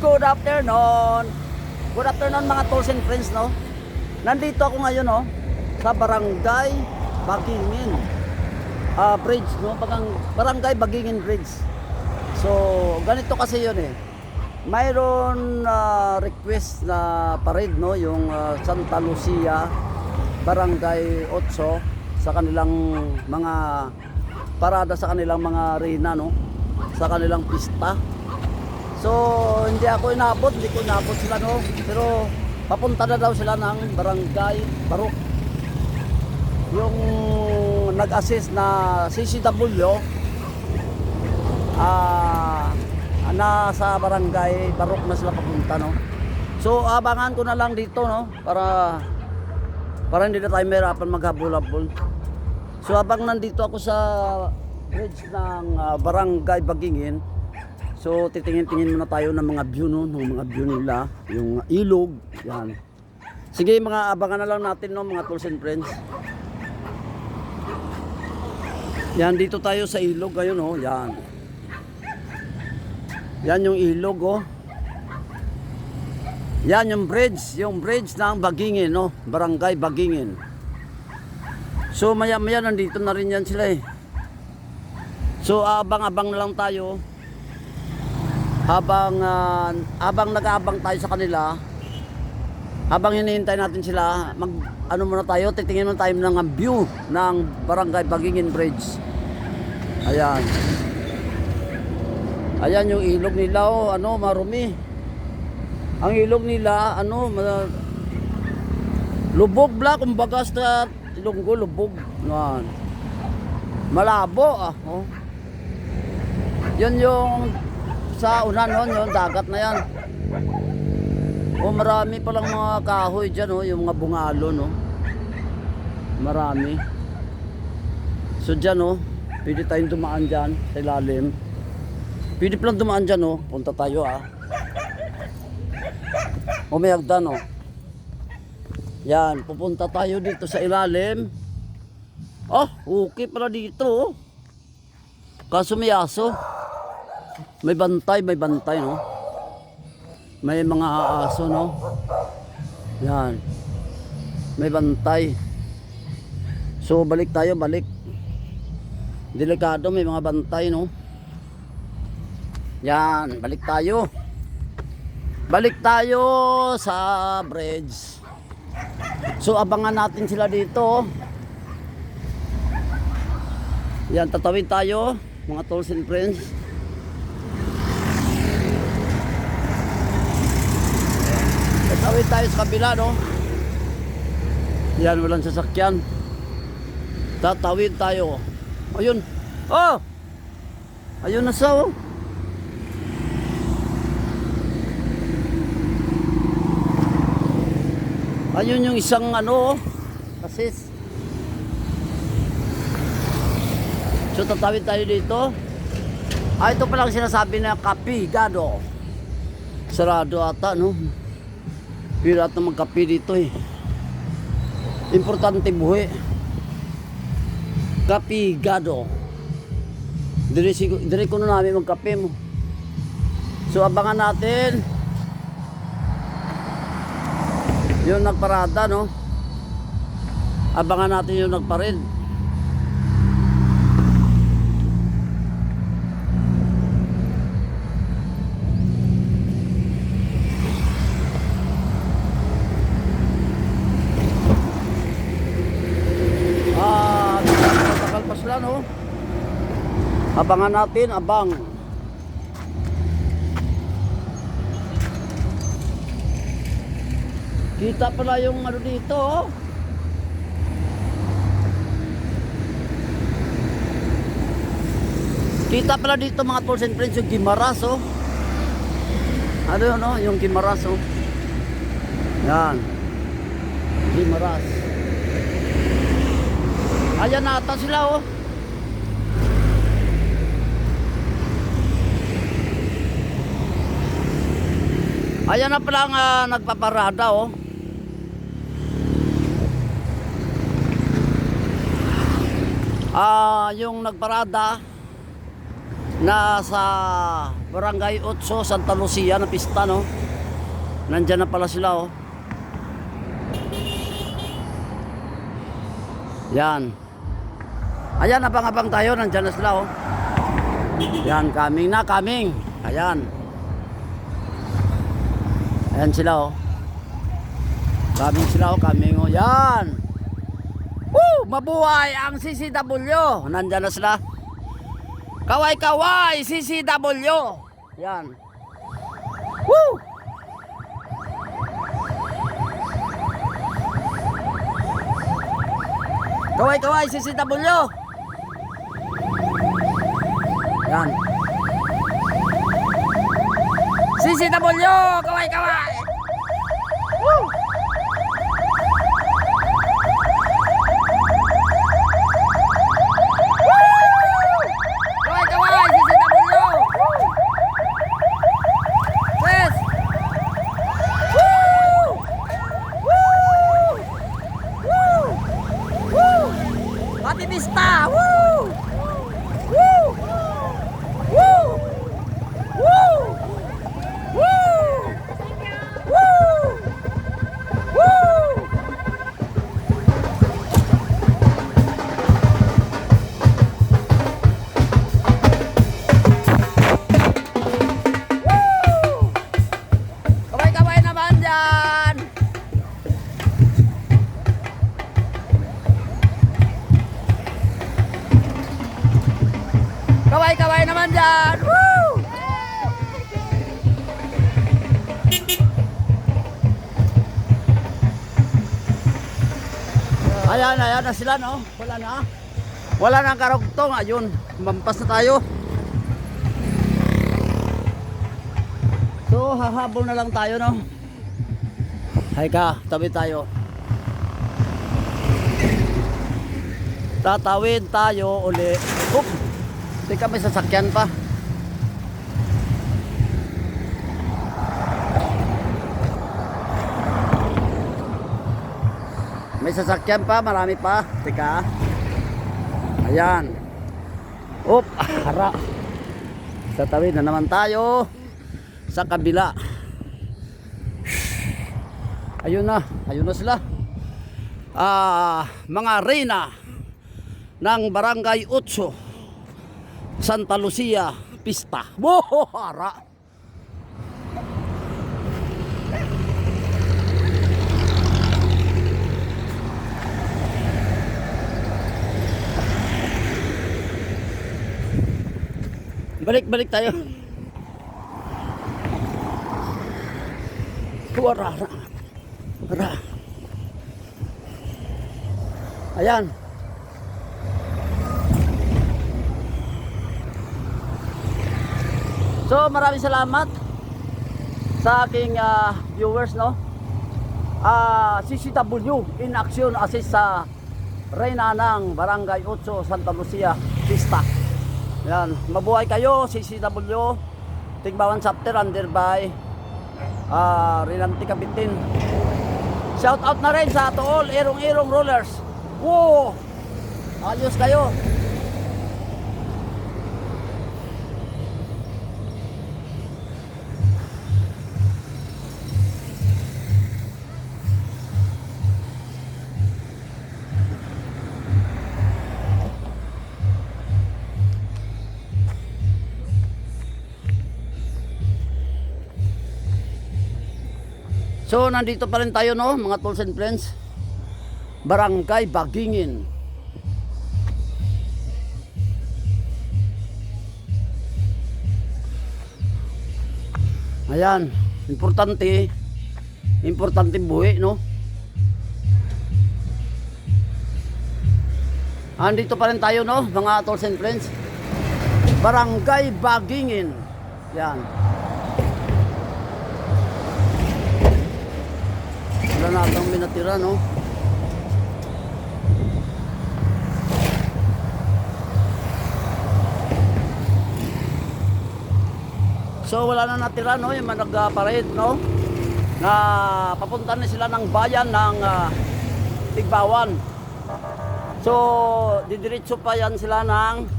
Good afternoon. Good afternoon mga tools and friends, no. Nandito ako ngayon, no, sa Barangay Bagingin Bridge, no, Barangay Bagingin Bridge. So, ganito kasi 'yun eh. Mayroon request na parade, no, yung Santa Lucia Barangay 8 sa kanilang mga parada, sa kanilang mga reyna, no, sa kanilang pista. So, hindi ko inabot sila, no, pero papunta na daw sila ng Barangay Barok. Yung nag-assist na CCW nasa Barangay Barok na sila papunta, no. So, abangan ko na lang dito, no, para hindi na tayo mahirapan maghabol-habol. So, habang nandito ako sa bridge ng Barangay Bagingin, so titingin-tingin muna tayo ng mga view, no, ng mga view nila, yung ilog, yan. Sige, mga abangan na lang natin, no, mga tools and friends. Yan, dito tayo sa ilog ngayon, no, yan. Yan yung ilog, oh. Yan yung bridge ng Bagingin, no, Barangay Bagingin. So maya-maya nandito na rin yan sila eh. So abang-abang na lang tayo. Habang nag-aabang tayo sa kanila, habang hinihintay natin sila, muna tayo, titingin muna tayo ng view ng Barangay Bagingin Bridge. Ayan. Ayan yung ilog nila, oh, marumi. Ang ilog nila, lubog bla, kumbaga sa Ilonggo, lubog. Ayan. Malabo, oh. Yun yung sa una noon, yung dagat na yan. Oh, marami palang mga kahoy dyan, oh, yung mga bungalo, no. Marami. So dyan, oh, pwede tayong dumaan dyan sa ilalim. Pwede palang dumaan dyan, oh. Punta tayo, oh, may hagdan, oh. Yan, pupunta tayo dito sa ilalim. Oh, okay pala dito, oh. Kaso may aso. May bantay, no. May mga aso, no. Yan. May bantay. So balik. Delikado, may mga bantay, no. Yan, balik tayo. Balik tayo sa bridge. So abangan natin sila dito. Yan, tatawid tayo, mga tools and friends. Tatawid tayo sa kabila, no. Yan, walang sasakyan. Tatawid tayo. Ayun. Oh! Ayun na sa, oh. Ayun yung isang assist. So tatawid tayo dito. Ito pa lang sinasabi na Kapigado. Sarado ata, no. Pero ata magkape dito eh. Importante buhi. Kapigado. Dire ko na namin magkape mo. So abangan natin yung nagparada, no. Abangan natin yung nagparid. Matagal pa sila, no. Abangan natin, abang. Kita pala yung dito, oh. Kita pala dito, mga tools and friends, yung Gimaras, oh. Yun, no, yung Gimaras, oh. Yan. Gimaras. Ayan na ata sila, oh. Ayan na pala ang nagpaparada, oh. Yung nagparada nasa Barangay 8 Santa Lucia na pista, no? Nandyan na pala sila, oh. Yan. Ayan, abang-abang tayo. Nandyan na sila, oh. Yan, coming na, coming. Ayan. Ayan sila, oh. Coming sila, oh. Coming, oh. Yan. Woo! Mabuhay ang CCW. Nandyan na sila. Kaway-kaway, CCW. Yan. Woo! Kaway-kaway, CCW. Yan. CCW, kaway-kaway. Woo! Pista! Woo! Woo! Woo! Woo! Woo! Woo! Woo! Kamay-kamay naman dyan! Kaway-kaway naman dyan! Woo! Ayan, ayan na sila, no? Wala na. Wala na ang karugtong. Ayun, mampas na tayo. So, hahabol na lang tayo, no? Hay ka, tabi tayo. Tatawid tayo uli. Oop! Teka, may sasakyan pa. May sasakyan pa, marami pa. Teka. Ayan. Oop, hara. Tatawid na naman tayo sa kabila. Ayun na sila. Mga reyna ng Barangay 8 Santa Lucia pista. Wow, hara. Balik tayo. Hara. Ayan. So maraming salamat sa aking viewers, no? CCW in action assist sa reyna ng Barangay 8 Santa Lucia pista. Yan, mabuhay kayo CCW. Tigbawan chapter under by Rinanti Kapitin. Shout out na rin sa to all irong-irong rollers. Wow! Ayos kayo. So nandito pa rin tayo, no, mga tools and friends. Barangay Bagingin. Ayan, importante buhay, no. Nandito pa rin tayo, no, mga tools and friends. Barangay Bagingin. Yan. Wala na atang minatira, no? So wala na natira, no? Yung nag-parade, no? Na papunta na sila ng bayan ng Tigbawan. So didiretso pa yan sila ng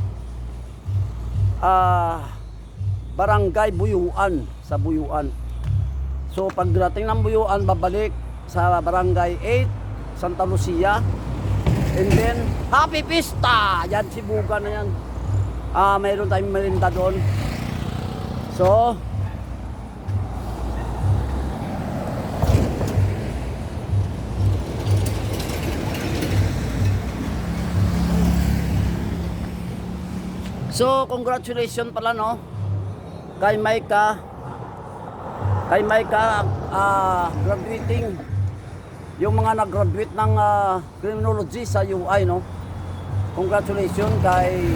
Barangay Buyuan, sa Buyuan. So pagdating ng Buyuan, babalik sa Barangay 8, Santa Lucia. And then, Happy Pista! Yan, Sibugan na yan. Mayroon tayong merinda doon. So, congratulations pala, no? Kay Micah, graduating. Yung mga nag-graduate ng criminology sa UI, no? Congratulations kay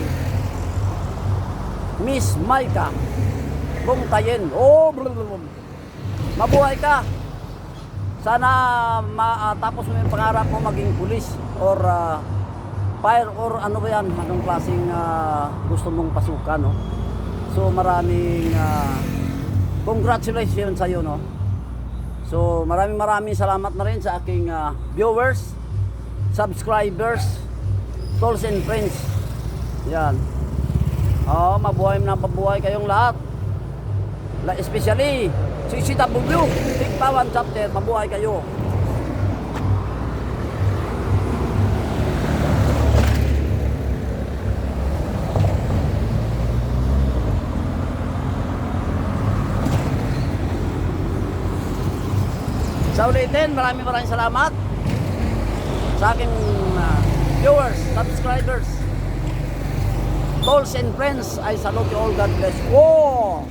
Miss Micah Bungtayen. Oh, mabuhay ka. Sana matapos mo yung pangarap mo maging pulis or fire or ano ba yan, anong klaseng gusto mong pasukan, no? So maraming congratulations sa iyo, no? So maraming salamat na rin sa aking viewers, subscribers, tolls and friends. Yan. Mabuhay kayong lahat. Especially CCW, Tigpawan chapter, mabuhay kayo. Sa ulitin, maraming salamat sa aking viewers, subscribers, tolls and friends. I salute you all. God bless. Oh!